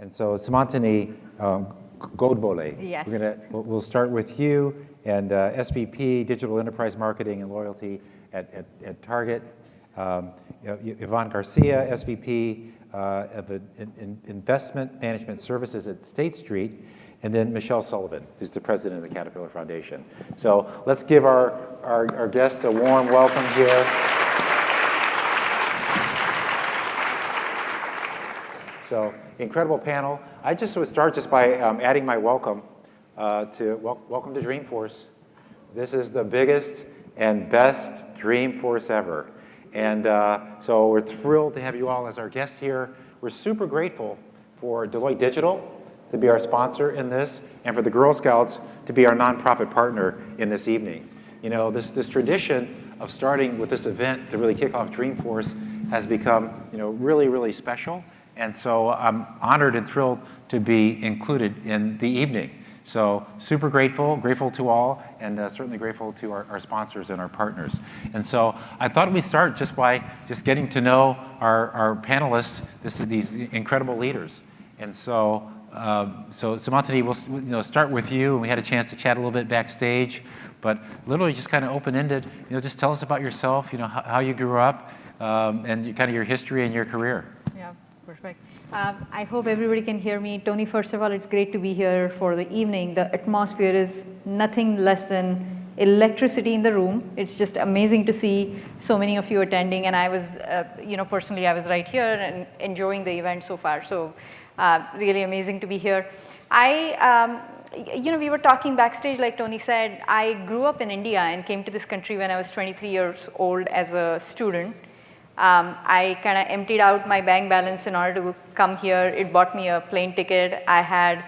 And so Seemantini Godbole, yes. we'll start with you and SVP, Digital Enterprise Marketing and Loyalty at Target. Yvonne Garcia SVP of Investment Management Services at State Street. And then Michele Sullivan, who's the president of the Caterpillar Foundation. So let's give our guests a warm welcome here. So incredible panel. I just would start just by adding my welcome welcome to Dreamforce. This is the biggest and best Dreamforce ever. And so we're thrilled to have you all as our guest here. We're super grateful for Deloitte Digital to be our sponsor in this, and for the Girl Scouts to be our nonprofit partner in this evening. You know, this tradition of starting with this event to really kick off Dreamforce has become, you know, really, really special. And so I'm honored and thrilled to be included in the evening. So super grateful to all, and certainly grateful to our sponsors and our partners. And so I thought we'd start just by getting to know our panelists, these incredible leaders. And so Seemantini, we'll start with you, and we had a chance to chat a little bit backstage, but literally just kind of open-ended. Just tell us about yourself. How you grew up, and kind of your history and your career. Yeah, perfect. I hope everybody can hear me. Tony, first of all, it's great to be here for the evening. The atmosphere is nothing less than electricity in the room. It's just amazing to see so many of you attending, and I was, personally, I was right here and enjoying the event so far. So. Really amazing to be here. We were talking backstage, like Tony said. I grew up in India and came to this country when I was 23 years old as a student. I kind of emptied out my bank balance in order to come here. It bought me a plane ticket. I had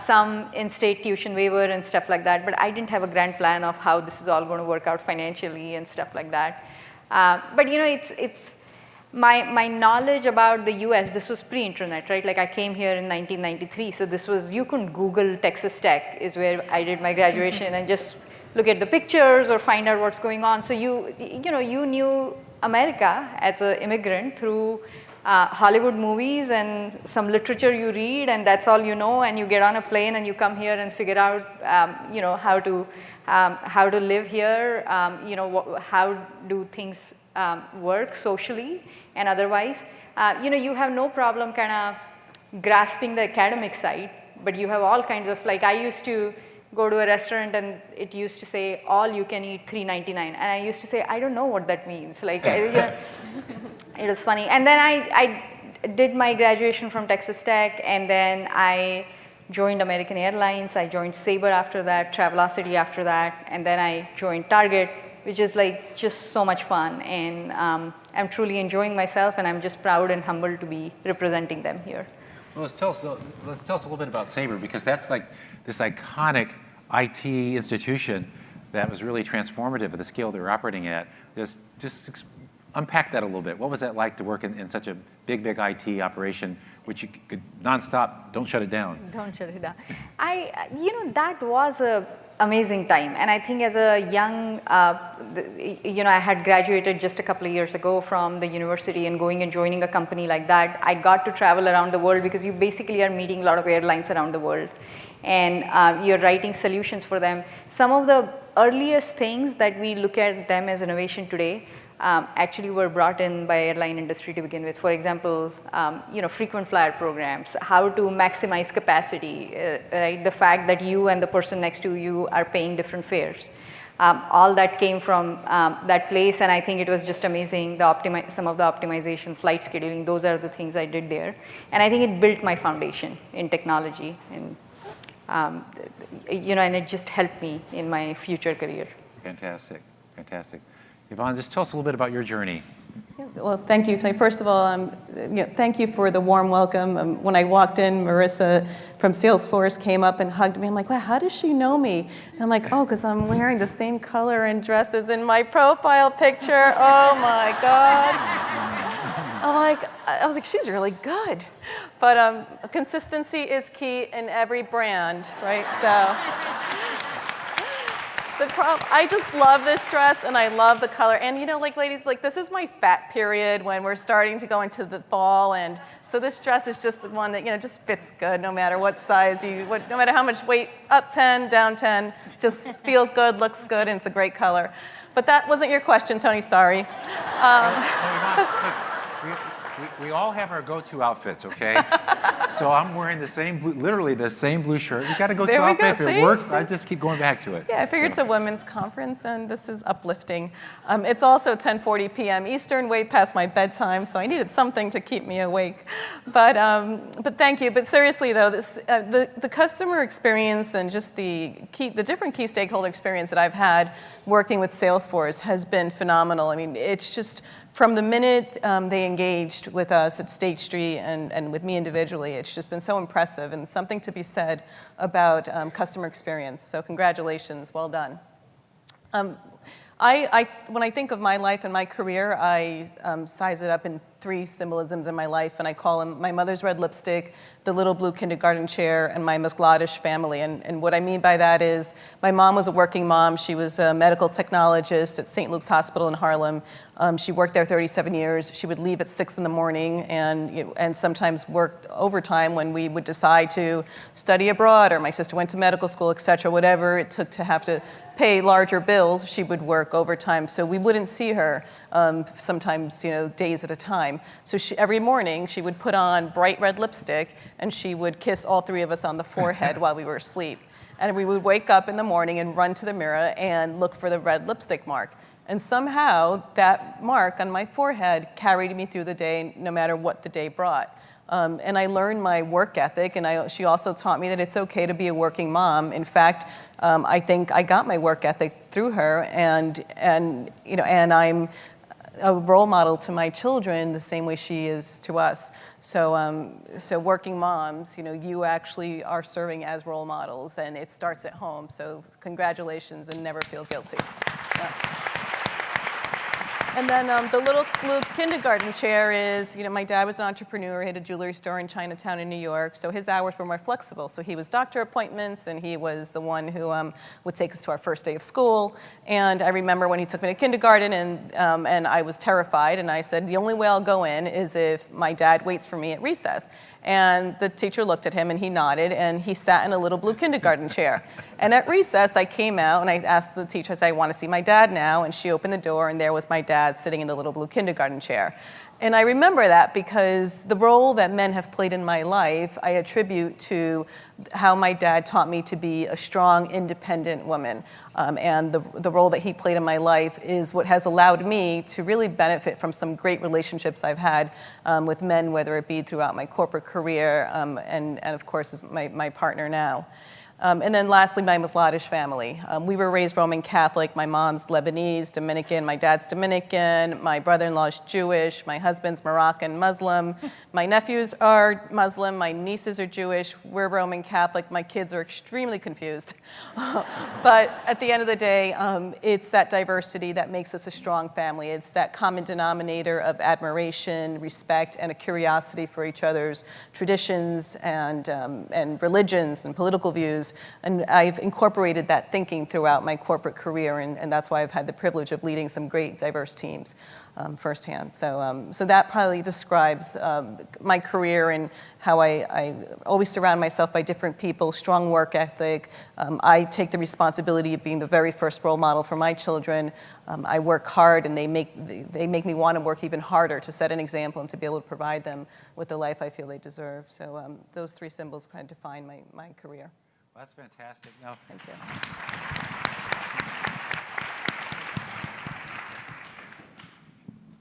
some in-state tuition waiver and stuff like that, but I didn't have a grand plan of how this is all going to work out financially and stuff like that. But it's my knowledge about the US, this was pre-internet, right? Like I came here in 1993, so this was, you couldn't Google Texas Tech is where I did my graduation and just look at the pictures or find out what's going on. So you knew America as an immigrant through Hollywood movies and some literature you read, and that's all you know, and you get on a plane and you come here and figure out how to live here, how do things work socially and otherwise. You have no problem kind of grasping the academic side, but you have all kinds of, like I used to go to a restaurant and it used to say all you can eat $3.99, and I used to say I don't know what that means. Like it was funny. And then I did my graduation from Texas Tech, and then I joined American Airlines. I joined Sabre after that, Travelocity after that, and then I joined Target, which is like just so much fun, and I'm truly enjoying myself, and I'm just proud and humbled to be representing them here. Well, let's tell us a little bit about Sabre, because that's like this iconic IT institution that was really transformative at the scale they were operating at. Just unpack that a little bit. What was that like to work in such a big IT operation, which you could nonstop, don't shut it down? Don't shut it down. That was a amazing time, and I think as a young, I had graduated just a couple of years ago from the university, and going and joining a company like that, I got to travel around the world, because you basically are meeting a lot of airlines around the world, and you're writing solutions for them. Some of the earliest things that we look at them as innovation today actually were brought in by airline industry to begin with. For example, frequent flyer programs, how to maximize capacity, right? The fact that you and the person next to you are paying different fares. All that came from that place, and I think it was just amazing. Some of the optimization, flight scheduling, those are the things I did there. And I think it built my foundation in technology, and and it just helped me in my future career. Fantastic. Yvonne, just tell us a little bit about your journey. Yeah, well, thank you, Tony. First of all, thank you for the warm welcome. When I walked in, Marissa from Salesforce came up and hugged me. I'm like, wow, how does she know me? And I'm like, oh, because I'm wearing the same color and dresses in my profile picture. Oh my God. I was like, she's really good. But consistency is key in every brand, right? So I just love this dress, and I love the color. And you know, like ladies, like this is my fat period when we're starting to go into the fall, and so this dress is just the one that, you know, just fits good no matter what size no matter how much weight, up 10, down 10, just feels good, looks good, and it's a great color. But that wasn't your question, Tony, sorry. We all have our go-to outfits, okay? So I'm wearing the same blue, literally the same blue shirt. You got to go-to outfit. If it works, I just keep going back to it. Yeah, I figured it's a women's conference, and this is uplifting. It's also 10:40 p.m. Eastern, way past my bedtime, so I needed something to keep me awake. But thank you. But seriously, though, the customer experience and just the different key stakeholder experience that I've had working with Salesforce has been phenomenal. I mean, it's just from the minute they engaged with us at State Street and with me individually, it's just been so impressive and something to be said about customer experience. So congratulations, well done. When I think of my life and my career, I size it up in 3 symbolisms in my life, and I call them my mother's red lipstick, the little blue kindergarten chair, and my Bangladesh family. And what I mean by that is my mom was a working mom. She was a medical technologist at St. Luke's Hospital in Harlem. She worked there 37 years. She would leave at 6 in the morning and sometimes worked overtime when we would decide to study abroad, or my sister went to medical school, et cetera, whatever it took to have to pay larger bills, she would work overtime. So we wouldn't see her sometimes, days at a time. So every morning she would put on bright red lipstick and she would kiss all 3 of us on the forehead while we were asleep. And we would wake up in the morning and run to the mirror and look for the red lipstick mark. And somehow that mark on my forehead carried me through the day no matter what the day brought. And I learned my work ethic, and she also taught me that it's okay to be a working mom. In fact, I think I got my work ethic through her, and I'm a role model to my children the same way she is to us. So working moms, you actually are serving as role models, and it starts at home. So congratulations, and never feel guilty. Yeah. And then the little blue kindergarten chair is, my dad was an entrepreneur. He had a jewelry store in Chinatown in New York, so his hours were more flexible. So he was doctor appointments, and he was the one who would take us to our first day of school. And I remember when he took me to kindergarten, and I was terrified, and I said, the only way I'll go in is if my dad waits for me at recess. And the teacher looked at him, and he nodded, and he sat in a little blue kindergarten chair. And at recess, I came out, and I asked the teacher, I said, I want to see my dad now. And she opened the door, and there was my dad sitting in the little blue kindergarten chair. And I remember that because the role that men have played in my life, I attribute to how my dad taught me to be a strong, independent woman. And the role that he played in my life is what has allowed me to really benefit from some great relationships I've had with men, whether it be throughout my corporate career and of course, as my partner now. And then lastly, my Bangladesh family. We were raised Roman Catholic. My mom's Lebanese, Dominican. My dad's Dominican. My brother-in-law's Jewish. My husband's Moroccan Muslim. My nephews are Muslim. My nieces are Jewish. We're Roman Catholic. My kids are extremely confused. But at the end of the day, it's that diversity that makes us a strong family. It's that common denominator of admiration, respect, and a curiosity for each other's traditions and religions and political views. And I've incorporated that thinking throughout my corporate career, and that's why I've had the privilege of leading some great diverse teams firsthand. So that probably describes my career and how I always surround myself by different people, strong work ethic. I take the responsibility of being the very first role model for my children. I work hard, and they make me want to work even harder to set an example and to be able to provide them with the life I feel they deserve. So those 3 symbols kind of define my career. Well, that's fantastic. No. Thank you.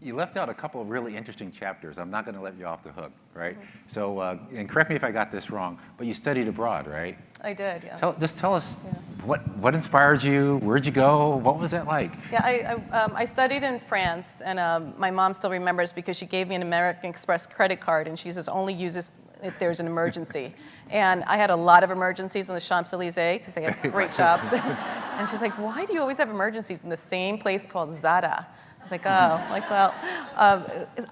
You left out a couple of really interesting chapters. I'm not going to let you off the hook, right? Mm-hmm. So, and correct me if I got this wrong, but you studied abroad, right? I did, yeah. Tell us what inspired you, where'd you go, what was that like? Yeah, I studied in France, and my mom still remembers because she gave me an American Express credit card, and she says, only use this if there's an emergency. And I had a lot of emergencies in the Champs-Élysées because they have great shops. And she's like, why do you always have emergencies in the same place called Zara? I was like, oh, like, well,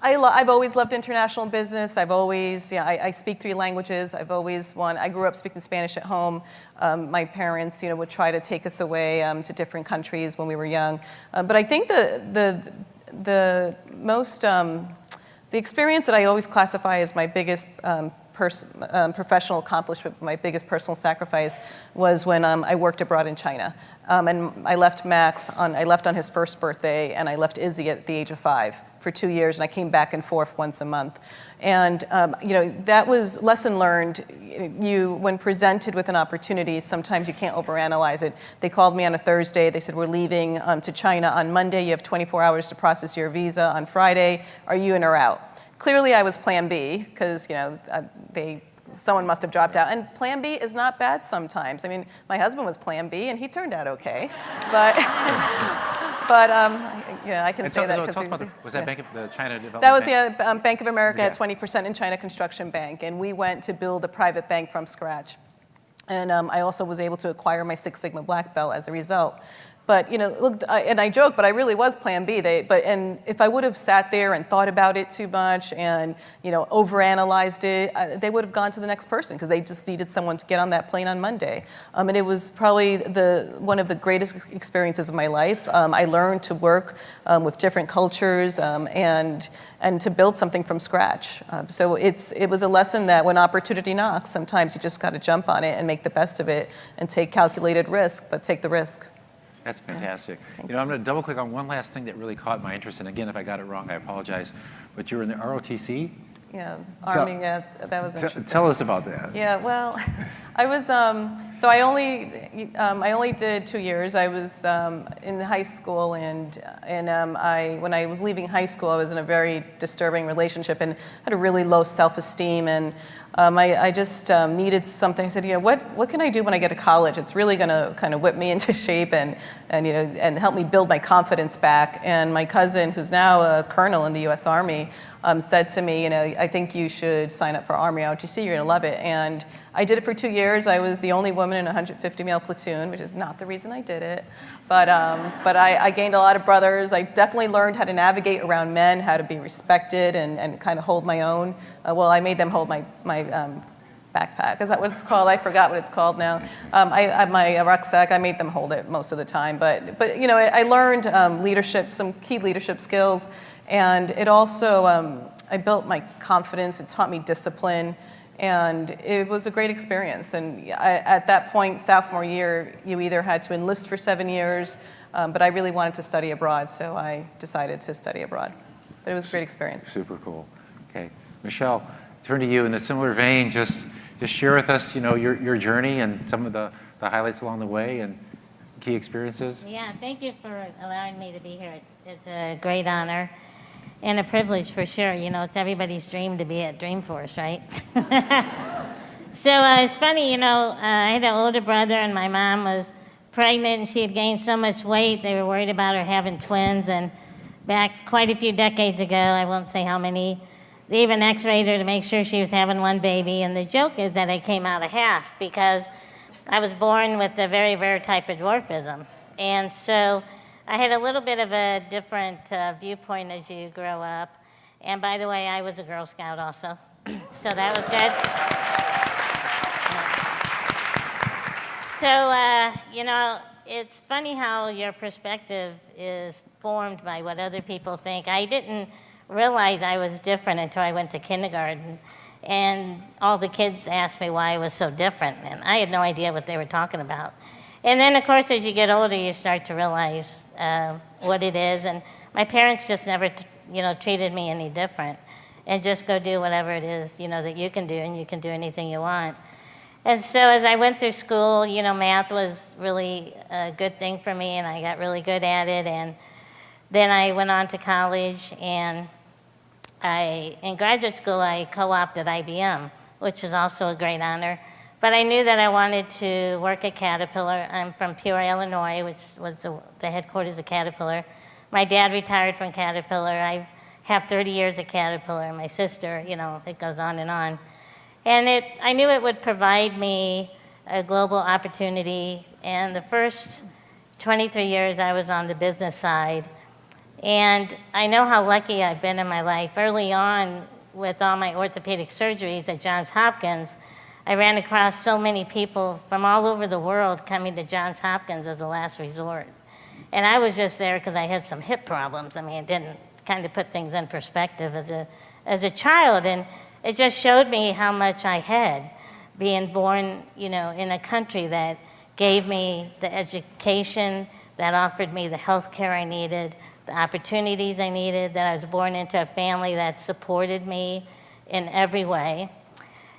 I've always loved international business. I've always, I speak 3 languages. I grew up speaking Spanish at home. My parents, would try to take us away to different countries when we were young. But I think the experience that I always classify as my biggest professional accomplishment, my biggest personal sacrifice was when I worked abroad in China. And I left I left on his first birthday, and I left Izzy at the age of 5 for 2 years, and I came back and forth once a month. And that was lesson learned. When presented with an opportunity, sometimes you can't overanalyze it. They called me on a Thursday. They said, we're leaving to China on Monday. You have 24 hours to process your visa. On Friday, are you in or out? Clearly, I was Plan B because someone must have dropped out. And Plan B is not bad sometimes. I mean, my husband was Plan B, and he turned out okay. But I can say that. Tell us about was that Bank of the China Development That was Bank? Bank of America had 20% in China Construction Bank, and we went to build a private bank from scratch. And I also was able to acquire my Six Sigma black belt as a result. But look, I joke, but I really was Plan B. And if I would have sat there and thought about it too much and overanalyzed it, they would have gone to the next person because they just needed someone to get on that plane on Monday. And it was probably one of the greatest experiences of my life. I learned to work with different cultures and to build something from scratch. So it was a lesson that when opportunity knocks, sometimes you just got to jump on it and make the best of it and take calculated risk, but take the risk. That's fantastic. I'm going to double click on one last thing that really caught my interest. And again, if I got it wrong, I apologize. But you were in the ROTC? Yeah, Army, that was interesting. Tell us about that. Yeah, well, I was, so I only did 2 years. I was in high school, and when I was leaving high school, I was in a very disturbing relationship and had a really low self-esteem, and I just needed something. I said, what can I do when I get to college? It's really going to kind of whip me into shape and help me build my confidence back. And my cousin, who's now a colonel in the U.S. Army, said to me, I think you should sign up for Army ROTC. You're going to love it. And I did it for 2 years. I was the only woman in a 150-male platoon, which is not the reason I did it. But I gained a lot of brothers. I definitely learned how to navigate around men, how to be respected and kind of hold my own. I made them hold my backpack. Is that what it's called? I forgot what it's called now. My rucksack, I made them hold it most of the time. But I learned leadership, some key leadership skills. And it also, I built my confidence. It taught me discipline. And it was a great experience. And at that point, sophomore year, you either had to enlist for 7 years, but I really wanted to study abroad, so I decided to study abroad. But it was a great experience. Super cool. Okay, Michele, turn to you in a similar vein. Just share with us, your journey and some of the highlights along the way and key experiences. Yeah, thank you for allowing me to be here. It's a great honor. And a privilege for sure. It's everybody's dream to be at Dreamforce, right? So it's funny, I had an older brother and my mom was pregnant and she had gained so much weight, they were worried about her having twins. And back quite a few decades ago, I won't say how many, they even x-rayed her to make sure she was having one baby. And the joke is that I came out a half because I was born with a very rare type of dwarfism. And so I had a little bit of a different viewpoint as you grow up. And by the way, I was a Girl Scout also, so that was good. So, it's funny how your perspective is formed by what other people think. I didn't realize I was different until I went to kindergarten. And all the kids asked me why I was so different. And I had no idea what they were talking about. And then, of course, as you get older, you start to realize what it is. And my parents just never, treated me any different. And just go do whatever it is, that you can do, and you can do anything you want. And so as I went through school, math was really a good thing for me, and I got really good at it. And then I went on to college, and in graduate school, I co-opted IBM, which is also a great honor. But I knew that I wanted to work at Caterpillar. I'm from Peoria, Illinois, which was the headquarters of Caterpillar. My dad retired from Caterpillar. I have 30 years at Caterpillar. My sister, it goes on and on. And I knew it would provide me a global opportunity. And the first 23 years I was on the business side. And I know how lucky I've been in my life. Early on, with all my orthopedic surgeries at Johns Hopkins, I ran across so many people from all over the world coming to Johns Hopkins as a last resort. And I was just there because I had some hip problems. I mean, it didn't kind of put things in perspective as a child. And it just showed me how much I had being born, in a country that gave me the education, that offered me the health care I needed, the opportunities I needed, that I was born into a family that supported me in every way.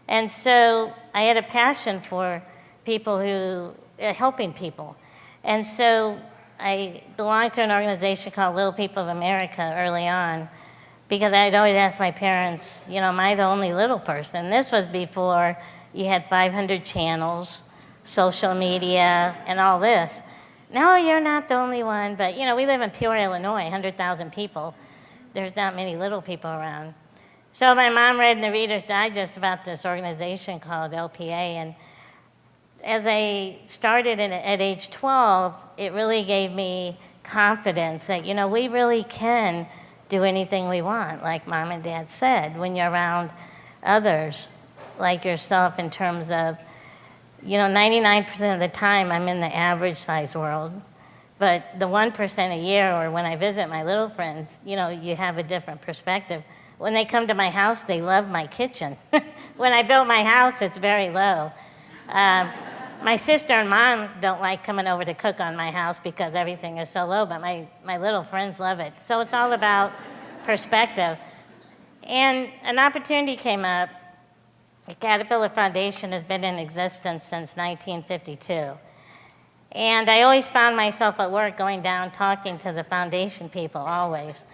And so I had a passion for people helping people. And so I belonged to an organization called Little People of America early on, because I'd always ask my parents, am I the only little person? This was before you had 500 channels, social media, and all this. No, you're not the only one, but we live in Peoria, Illinois, 100,000 people. There's not many little people around. So my mom read in the Reader's Digest about this organization called LPA, and as I started at age 12, it really gave me confidence that, we really can do anything we want, like Mom and Dad said, when you're around others like yourself in terms of, 99% of the time I'm in the average size world, but the 1% a year, or when I visit my little friends, you have a different perspective. When they come to my house, they love my kitchen. When I built my house, it's very low. My sister and mom don't like coming over to cook on my house because everything is so low, but my little friends love it. So it's all about perspective. And an opportunity came up. The Caterpillar Foundation has been in existence since 1952. And I always found myself at work going down talking to the foundation people, always.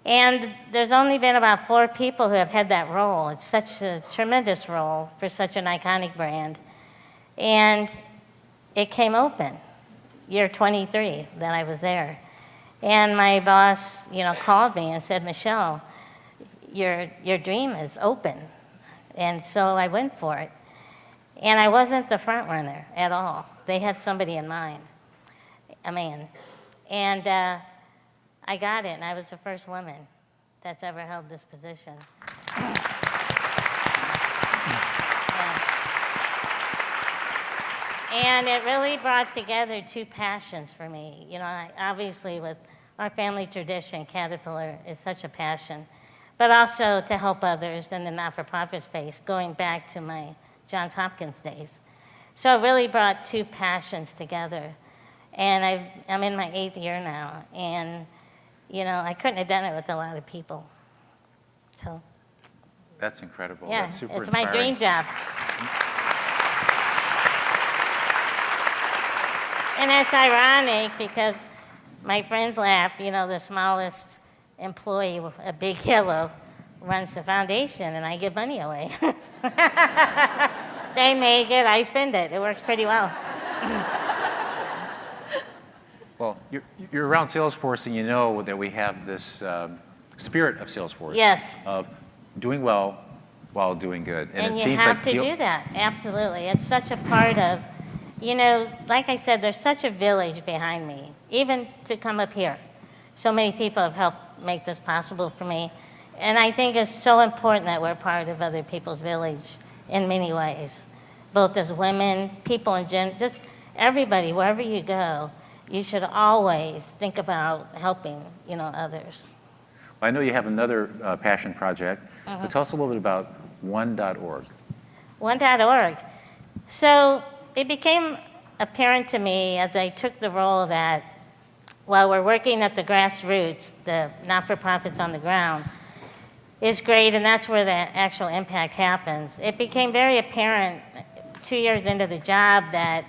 And there's only been about 4 people who have had that role. It's such a tremendous role for such an iconic brand. And it came open, year 23 that I was there. And my boss, called me and said, Michele, your dream is open. And so I went for it. And I wasn't the front runner at all. They had somebody in mind, a man. And I got it, and I was the first woman that's ever held this position. And it really brought together 2 passions for me. Obviously with our family tradition, Caterpillar is such a passion, but also to help others in the not-for-profit space, going back to my Johns Hopkins days. So it really brought 2 passions together. And I'm in my 8th year now, and I couldn't have done it with a lot of people. So. That's incredible. Yeah, That's super it's my inspiring. dream job. And it's ironic because my friends laugh, the smallest employee, a big yellow, runs the foundation, and I give money away. They make it, I spend it. It works pretty well. Well, you're around Salesforce, and you know that we have this spirit of Salesforce. Yes. Of doing well while doing good. And it you seems have like to do that, absolutely. It's such a part of, like I said, there's such a village behind me, even to come up here. So many people have helped make this possible for me. And I think it's so important that we're part of other people's village in many ways, both as women, people in general, just everybody, wherever you go, you should always think about helping, others. Well, I know you have another passion project. So tell us a little bit about One.org. One.org. So it became apparent to me as I took the role that while we're working at the grassroots, the not-for-profits on the ground, is great, and that's where the actual impact happens. It became very apparent 2 years into the job that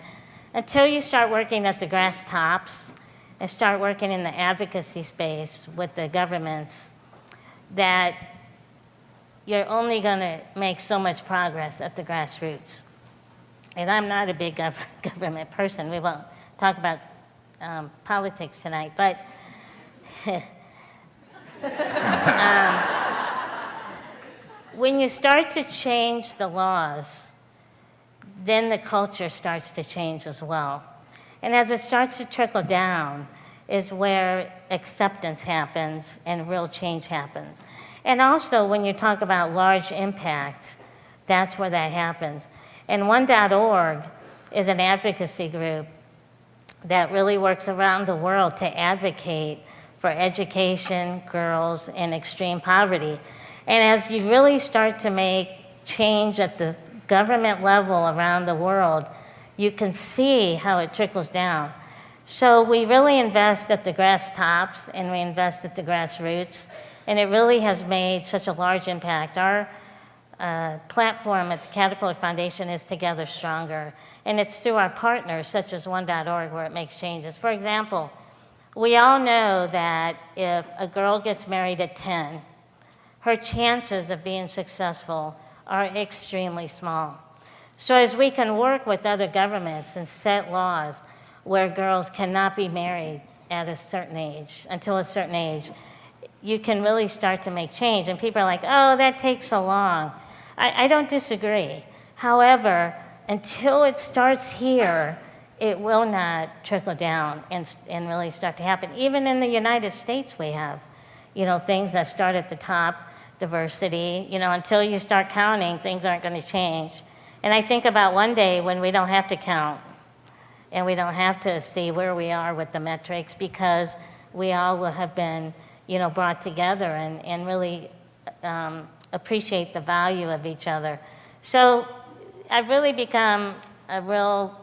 until you start working at the grass tops and start working in the advocacy space with the governments, that you're only going to make so much progress at the grassroots. And I'm not a big government person. We won't talk about politics tonight, but when you start to change the laws, then the culture starts to change as well. And as it starts to trickle down, is where acceptance happens and real change happens. And also, when you talk about large impact, that's where that happens. And One.org is an advocacy group that really works around the world to advocate for education, girls, and extreme poverty. And as you really start to make change at the government level around the world, you can see how it trickles down. So we really invest at the grass tops and we invest at the grassroots, and it really has made such a large impact. Our platform at the Caterpillar Foundation is Together Stronger, and it's through our partners such as One.org where it makes changes. For example, we all know that if a girl gets married at 10, her chances of being successful are extremely small. So as we can work with other governments and set laws where girls cannot be married at a certain age, until a certain age, you can really start to make change. And people are like, oh, that takes so long. I don't disagree. However, until it starts here, it will not trickle down and really start to happen. Even in the United States, we have, things that start at the top, diversity, until you start counting, things aren't going to change. And I think about one day when we don't have to count and we don't have to see where we are with the metrics because we all will have been, brought together and really appreciate the value of each other. So I've really become a real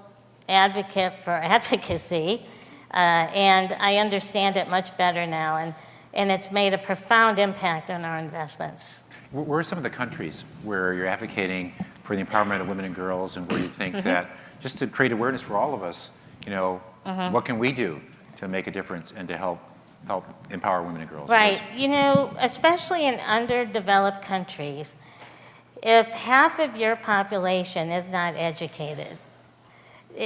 advocate for advocacy, and I understand it much better now, and it's made a profound impact on our investments. Where are some of the countries where you're advocating for the empowerment of women and girls, and where you think that, just to create awareness for all of us, what can we do to make a difference and to help empower women and girls? Right. Especially in underdeveloped countries, if half of your population is not educated,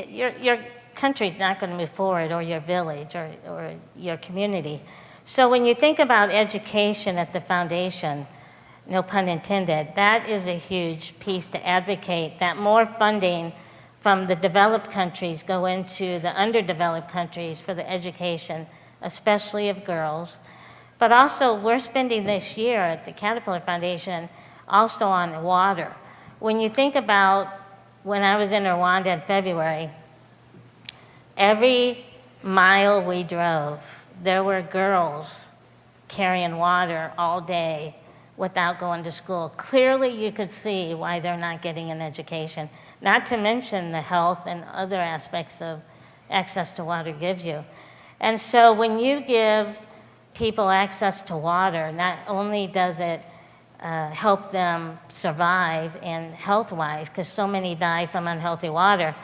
your country's not going to move forward, or your village, or your community. So when you think about education at the foundation, no pun intended, that is a huge piece to advocate that more funding from the developed countries go into the underdeveloped countries for the education, especially of girls. But also, we're spending this year at the Caterpillar Foundation also on water. When you think about when I was in Rwanda in February, every mile we drove, there were girls carrying water all day without going to school. Clearly, you could see why they're not getting an education, not to mention the health and other aspects of access to water gives you. And so when you give people access to water, not only does it help them survive and health-wise, because so many die from unhealthy water,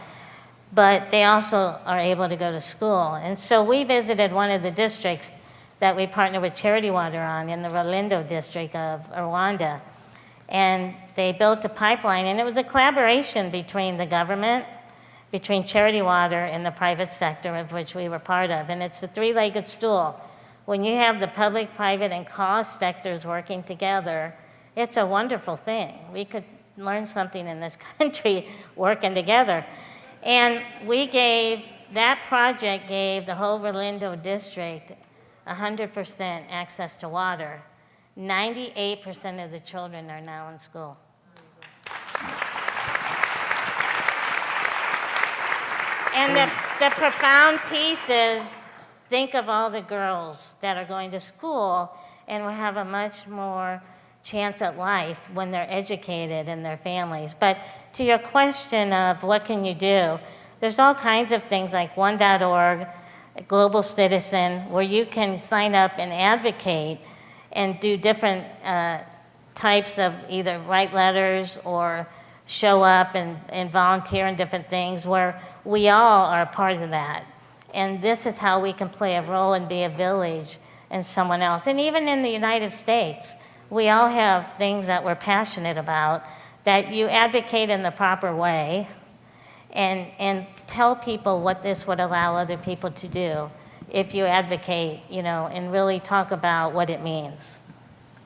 but they also are able to go to school. And so we visited one of the districts that we partner with Charity Water on in the Rwalindo district of Rwanda. And they built a pipeline, and it was a collaboration between the government, between Charity Water and the private sector, of which we were part of. And it's a three-legged stool. When you have the public, private, and cost sectors working together, it's a wonderful thing. We could learn something in this country working together. And that project gave the whole Rwalindo district 100% access to water. 98% of the children are now in school. And the profound piece is, think of all the girls that are going to school and will have a much more chance at life when they're educated in their families. But to your question of what can you do, there's all kinds of things like One.org, Global Citizen, where you can sign up and advocate and do different types of either write letters or show up and volunteer in different things where we all are a part of that. And this is how we can play a role and be a village and someone else. And even in the United States, we all have things that we're passionate about that you advocate in the proper way and tell people what this would allow other people to do if you advocate, and really talk about what it means.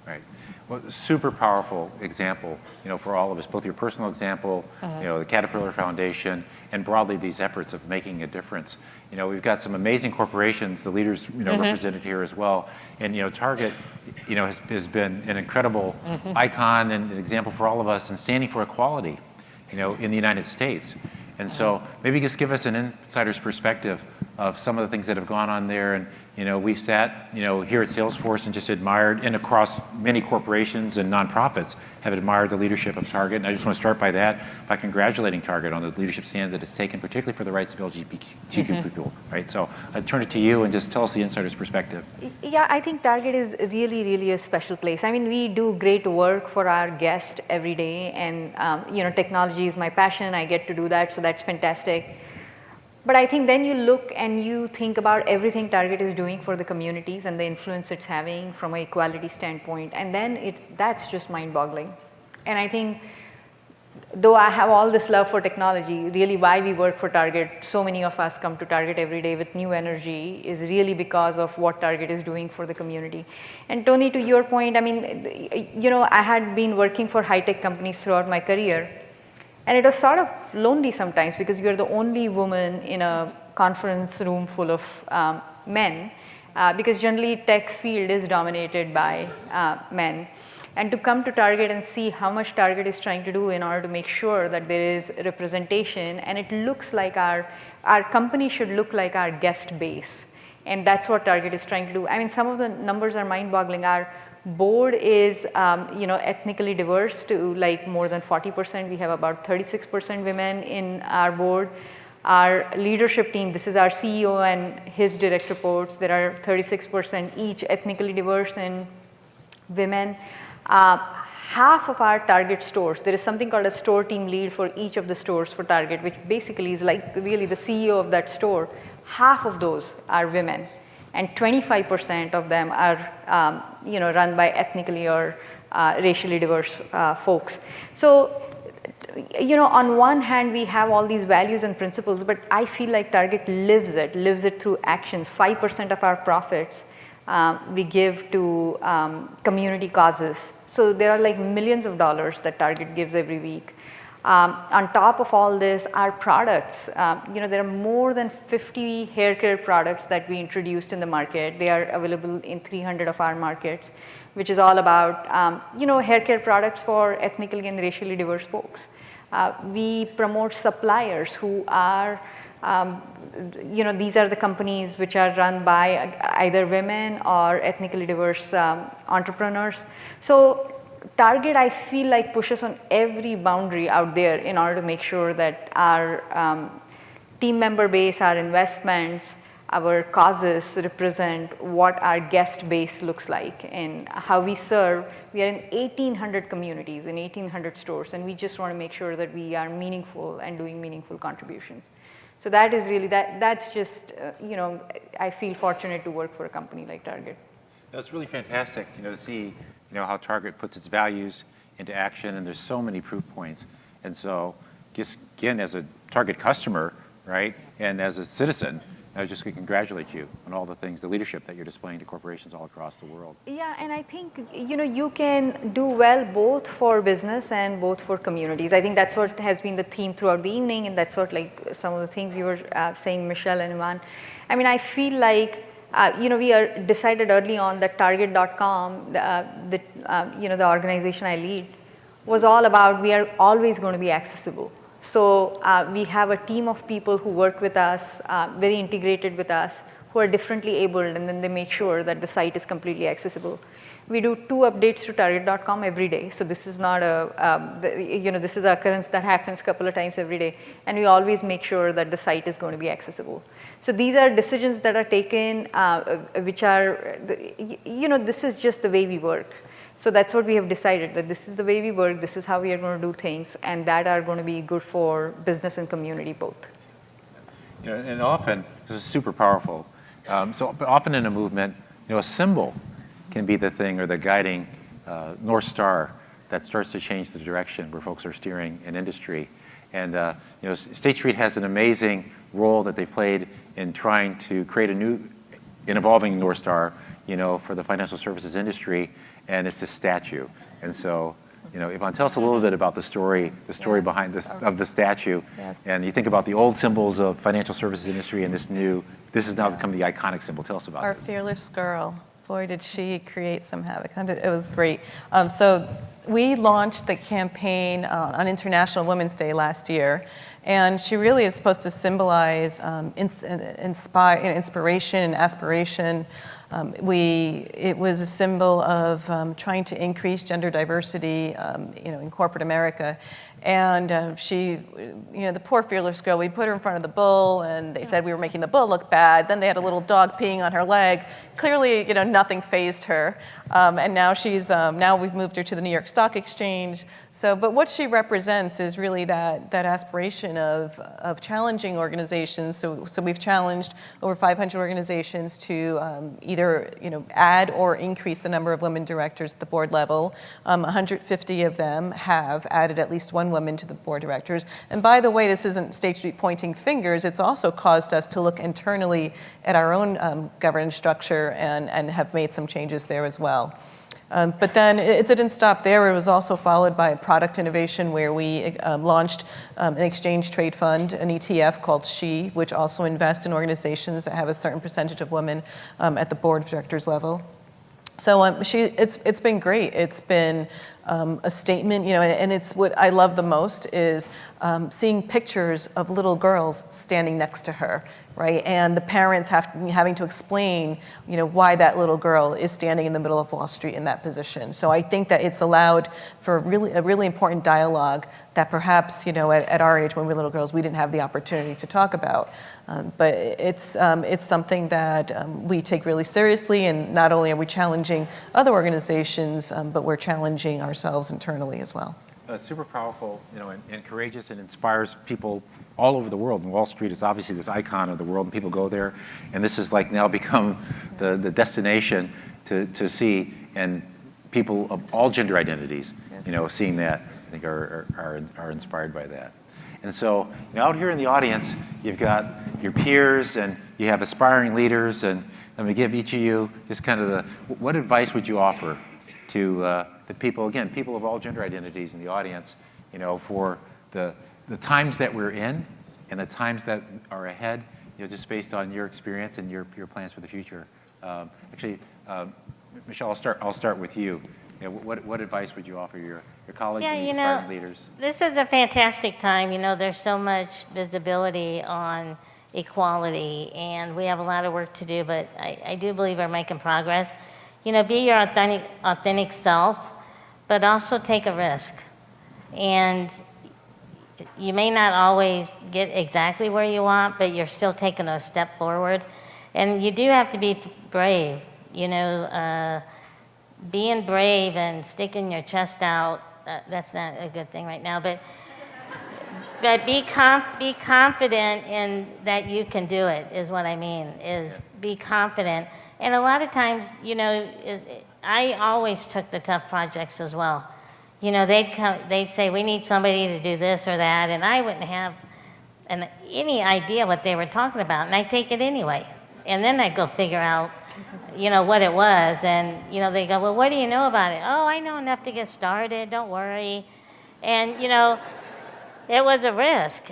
Right. Well, super powerful example, for all of us, both your personal example, the Caterpillar Foundation, and broadly these efforts of making a difference. We've got some amazing corporations, the leaders, represented here as well. And, Target, has been an incredible icon and an example for all of us in standing for equality, in the United States. And so maybe just give us an insider's perspective of some of the things that have gone on there. And, we've sat, here at Salesforce and just admired, and across many corporations and nonprofits have admired the leadership of Target. And I just want to start by congratulating Target on the leadership stand that it's taken, particularly for the rights of LGBTQ people, right? So I turn it to you and just tell us the insider's perspective. Yeah, I think Target is really, really a special place. I mean, we do great work for our guests every day, and technology is my passion. I get to do that, so that's fantastic. But I think then you look and you think about everything Target is doing for the communities and the influence it's having from an equality standpoint, and then that's just mind-boggling. And I think, though I have all this love for technology, really why we work for Target, so many of us come to Target every day with new energy, is really because of what Target is doing for the community. And Tony, to your point, I mean, I had been working for high-tech companies throughout my career. And it was sort of lonely sometimes because you're the only woman in a conference room full of men, because generally tech field is dominated by men. And to come to Target and see how much Target is trying to do in order to make sure that there is representation, and it looks like our company should look like our guest base. And that's what Target is trying to do. I mean, some of the numbers are mind-boggling. Our board is, ethnically diverse to like more than 40%. We have about 36% women in our board. Our leadership team, this is our CEO and his direct reports, there are 36% each ethnically diverse and women. Half of our Target stores, there is something called a store team lead for each of the stores for Target, which basically is like really the CEO of that store. Half of those are women. And 25% of them are, run by ethnically or racially diverse folks. So, on one hand, we have all these values and principles, but I feel like Target lives it through actions. 5% of our profits we give to community causes. So there are like millions of dollars that Target gives every week. On top of all this, our products, there are more than 50 hair care products that we introduced in the market. They are available in 300 of our markets, which is all about, hair care products for ethnically and racially diverse folks. We promote suppliers who are, these are the companies which are run by either women or ethnically diverse entrepreneurs. So Target, I feel like, pushes on every boundary out there in order to make sure that our team member base, our investments, our causes represent what our guest base looks like and how we serve. We are in 1,800 communities, in 1,800 stores, and we just want to make sure that we are meaningful and doing meaningful contributions. So that is really, that's just, I feel fortunate to work for a company like Target. That's really fantastic, to see how Target puts its values into action, and there's so many proof points. And so, just again, as a Target customer, right, and as a citizen, I just congratulate you on all the things, the leadership that you're displaying to corporations all across the world. Yeah, and I think, you can do well both for business and both for communities. I think that's what has been the theme throughout the evening, and that's what, like, some of the things you were saying, Michelle and Yvonne. I mean, I feel like, we are decided early on that Target.com, the organization I lead, was all about we are always going to be accessible. So we have a team of people who work with us, very integrated with us, who are differently abled, and then they make sure that the site is completely accessible. We do 2 updates to Target.com every day. So this is not this is an occurrence that happens a couple of times every day. And we always make sure that the site is going to be accessible. So these are decisions that are taken, which are, this is just the way we work. So that's what we have decided, that this is the way we work, this is how we are going to do things, and that are going to be good for business and community both. And often, this is super powerful. So often in a movement, a symbol can be the thing or the guiding North Star that starts to change the direction where folks are steering an industry. And State Street has an amazing role that they've played in trying to create an evolving North Star, for the financial services industry. and it's the statue. And so, Yvonne, tell us a little bit about the story behind this, of the statue. Yes. And you think about the old symbols of financial services industry and this has now become the iconic symbol. Tell us about Our it. fearless girl. Boy, did she create some havoc. It was great. So we launched the campaign on International Women's Day last year. And she really is supposed to symbolize inspiration and aspiration. It was a symbol of trying to increase gender diversity, in corporate America. And she, the poor fearless girl, we put her in front of the bull, and they said we were making the bull look bad. Then they had a little dog peeing on her leg. Clearly, nothing fazed her. And now now we've moved her to the New York Stock Exchange. But what she represents is really that aspiration of challenging organizations. So we've challenged over 500 organizations to either add or increase the number of women directors at the board level. 150 of them have added at least one woman to the board directors. And by the way, this isn't State Street pointing fingers. It's also caused us to look internally at our own governance structure and have made some changes there as well. But then it didn't stop there. It was also followed by product innovation where we launched an exchange trade fund, an ETF called SHE, which also invests in organizations that have a certain percentage of women at the board of directors level. So it's been great. It's been a statement, and it's what I love the most is seeing pictures of little girls standing next to her, right? And the parents having to explain, why that little girl is standing in the middle of Wall Street in that position. So I think that it's allowed for a really important dialogue that perhaps, at our age when we were little girls, we didn't have the opportunity to talk about. But it's something that we take really seriously, and not only are we challenging other organizations, but we're challenging ourselves internally as well. It's super powerful, and courageous, and inspires people all over the world. And Wall Street is obviously this icon of the world, and people go there. And this has now become the destination to see, and people of all gender identities, seeing that, I think are inspired by that. And so out here in the audience, you've got your peers and you have aspiring leaders, and I'm going to give each of you just kind of what advice would you offer to the people, again, people of all gender identities in the audience, for the times that we're in and the times that are ahead, just based on your experience and your plans for the future. Actually, Michele, I'll start with you. What advice would you offer your colleagues and aspiring leaders? This is a fantastic time. There's so much visibility on equality, and we have a lot of work to do, but I do believe we're making progress. Be your authentic self, but also take a risk. And you may not always get exactly where you want, but you're still taking a step forward. And you do have to be brave. Being brave and sticking your chest out, that's not a good thing right now, but be confident in that you can do it, is what I mean, is be confident. And a lot of times, I always took the tough projects as well. They'd say, we need somebody to do this or that, and I wouldn't have any idea what they were talking about, and I'd take it anyway. And then I'd go figure out, what it was, and, they go, well, what do you know about it? Oh, I know enough to get started, don't worry. And, it was a risk,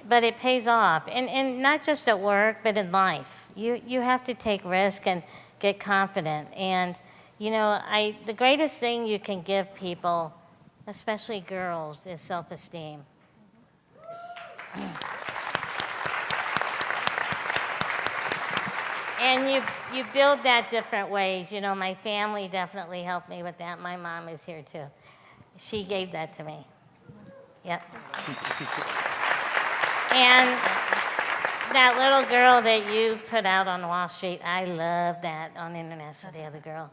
but it pays off. And not just at work, but in life. You have to take risk and get confident. And, the greatest thing you can give people, especially girls, is self-esteem. And you build that different ways. My family definitely helped me with that. My mom is here too. She gave that to me. Yep. And that little girl that you put out on Wall Street, I love that on International Day of the Girl.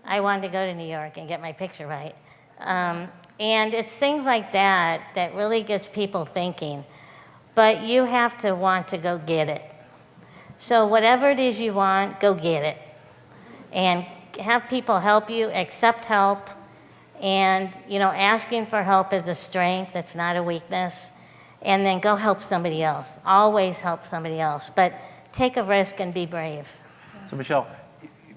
I wanted to go to New York and get my picture right. And it's things like that that really gets people thinking. But you have to want to go get it. So whatever it is you want, go get it. And have people help you, accept help. And, asking for help is a strength, it's not a weakness. And then go help somebody else. Always help somebody else. But take a risk and be brave. So Michele,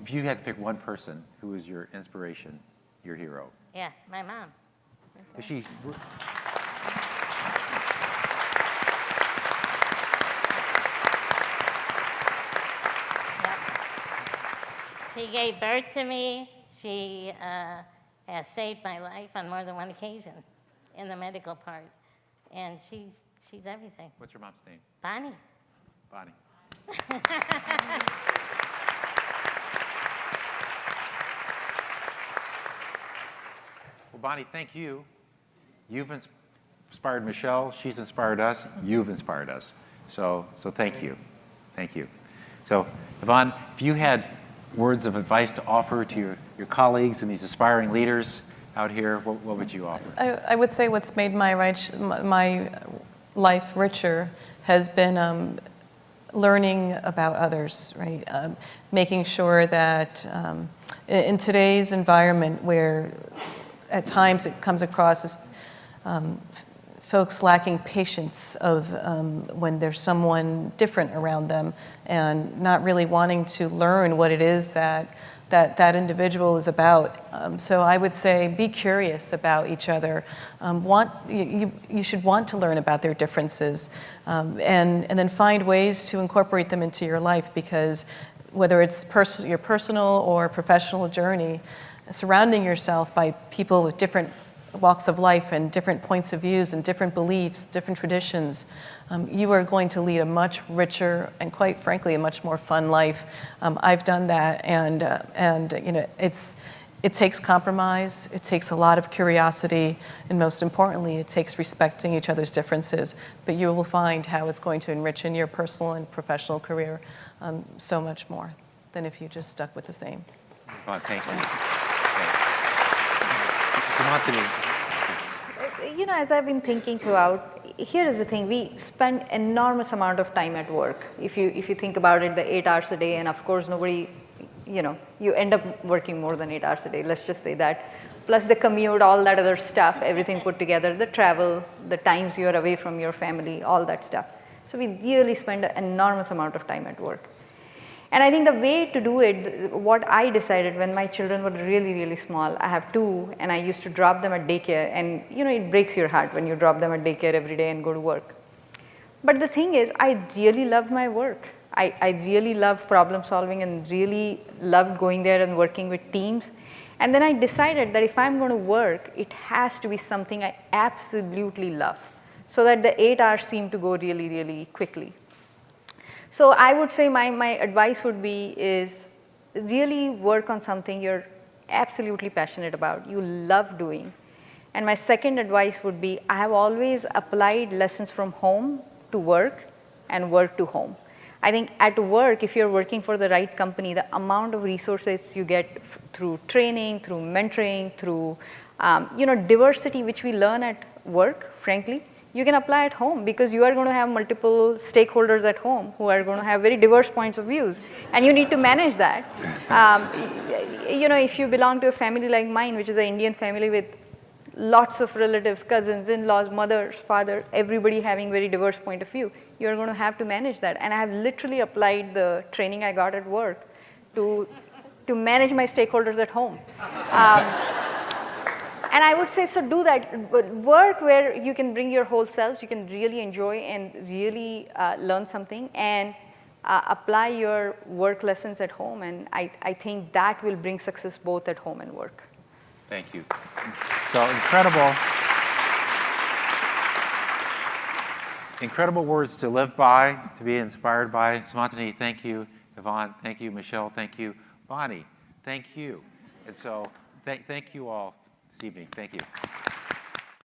if you had to pick one person who is your inspiration, your hero. Yeah, my mom. She's, She gave birth to me. She has saved my life on more than one occasion in the medical part. And she's everything. what's your mom's name? Bonnie. Bonnie. Well, Bonnie, thank you. You've inspired Michelle. She's inspired us. You've inspired us. So thank you. Thank you. So, Yvonne, if you had words of advice to offer to your colleagues and these aspiring leaders out here, what would you offer? I would say what's made my life richer has been learning about others, right? Making sure that in today's environment where at times it comes across as folks lacking patience of when there's someone different around them and not really wanting to learn what it is that individual is about. So I would say be curious about each other. You should want to learn about their differences and then find ways to incorporate them into your life, because whether it's your personal or professional journey, surrounding yourself by people with different walks of life and different points of views and different beliefs, different traditions, you are going to lead a much richer and, quite frankly, a much more fun life. I've done that, and you know, it takes compromise, it takes a lot of curiosity, and most importantly, it takes respecting each other's differences. But you will find how it's going to enrich in your personal and professional career so much more than if you just stuck with the same. Well, thank you. Seemantini. You know, as I've been thinking throughout, here is the thing: we spend enormous amount of time at work. If you think about it, the 8 hours a day, and of course nobody, you know, you end up working more than 8 hours a day. Let's just say that. Plus the commute, all that other stuff, everything put together, the travel, the times you are away from your family, all that stuff. So we really spend an enormous amount of time at work. And I think the way to do it, what I decided when my children were really, really small, I have 2, and I used to drop them at daycare, and you know, it breaks your heart when you drop them at daycare every day and go to work. But the thing is, I really loved my work. I really loved problem solving and really loved going there and working with teams. And then I decided that if I'm going to work, it has to be something I absolutely love, so that the 8 hours seem to go really, really quickly. So I would say my advice would be is really work on something you're absolutely passionate about, you love doing. And my second advice would be, I have always applied lessons from home to work and work to home. I think at work, if you're working for the right company, the amount of resources you get through training, through mentoring, through you know, diversity, which we learn at work, frankly, you can apply at home, because you are going to have multiple stakeholders at home who are going to have very diverse points of views, and you need to manage that. You know, if you belong to a family like mine, which is an Indian family with lots of relatives, cousins, in-laws, mothers, fathers, everybody having very diverse point of view, you're going to have to manage that. And I have literally applied the training I got at work to manage my stakeholders at home. And I would say, so do that, but work where you can bring your whole selves, you can really enjoy and really learn something, and apply your work lessons at home. And I think that will bring success both at home and work. Thank you. So incredible words to live by, to be inspired by. Seemantini, thank you. Yvonne, thank you. Michelle, thank you. Bonnie, thank you. And so thank you all this evening. Thank you.